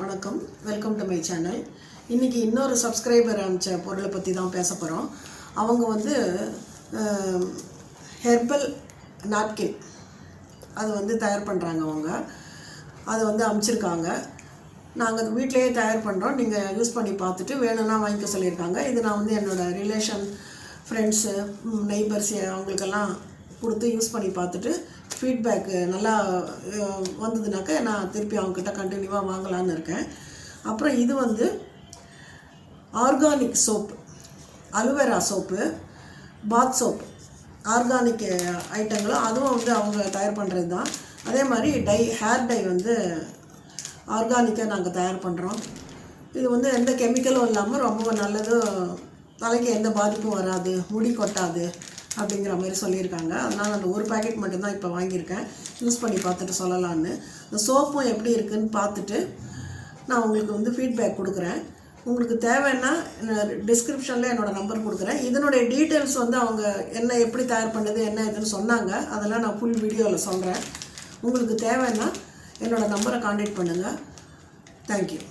வணக்கம், welcome to my channel. இன்றைக்கி இன்னொரு சப்ஸ்கிரைபர் அனுப்பிச்ச பொருளை பற்றி தான் பேச போகிறோம். அவங்க வந்து ஹெர்பல் நாப்கின் அது தயார் பண்ணுறாங்க. அவங்க அதை அனுப்பிச்சிருக்காங்க. நாங்கள் வீட்டிலையே தயார் பண்ணுறோம், நீங்கள் யூஸ் பண்ணி பார்த்துட்டு வேணும்னா வாங்கிக்க சொல்லியிருக்காங்க. இது நான் என்னோடய ரிலேஷன், ஃப்ரெண்ட்ஸு, நெய்பர்ஸ் அவங்களுக்கெல்லாம் கொடுத்து யூஸ் பண்ணி பார்த்துட்டு ஃபீட்பேக்கு நல்லா வந்ததுனாக்கா நான் திருப்பி அவங்கக்கிட்ட கண்டினியூவாக வாங்கலான்னு இருக்கேன். அப்புறம் இது ஆர்கானிக் சோப்பு, அலுவேரா சோப்பு, பாத் சோப், ஆர்கானிக் ஐட்டங்களும் அதுவும் அவங்க தயார் பண்ணுறது தான். அதே மாதிரி ஹேர் டை ஆர்கானிக்காக நாங்கள் தயார் பண்ணுறோம். இது எந்த கெமிக்கலும் இல்லாமல் ரொம்ப நல்லது, தலைக்கு எந்த பாதிப்பும் வராது, முடி கொட்டாது அப்படிங்கிற மாதிரி சொல்லியிருக்காங்க. அதனால் அந்த ஒரு பேக்கெட் மட்டும்தான் இப்போ வாங்கியிருக்கேன், யூஸ் பண்ணி பார்த்துட்டு சொல்லலான்னு. இந்த சோப்பும் எப்படி இருக்குதுன்னு பார்த்துட்டு நான் உங்களுக்கு ஃபீட்பேக் கொடுக்குறேன். உங்களுக்கு தேவைன்னா டிஸ்கிரிப்ஷனில் என்னோடய நம்பர் கொடுக்குறேன். இதனுடைய டீட்டெயில்ஸ் அவங்க என்ன எப்படி தயார் பண்ணுறது என்ன இதுன்னு சொன்னாங்க. அதெல்லாம் நான் ஃபுல் வீடியோவில் சொல்கிறேன். உங்களுக்கு தேவைன்னா என்னோடய நம்பரை கான்டாக்ட் பண்ணுங்கள். தேங்க்யூ.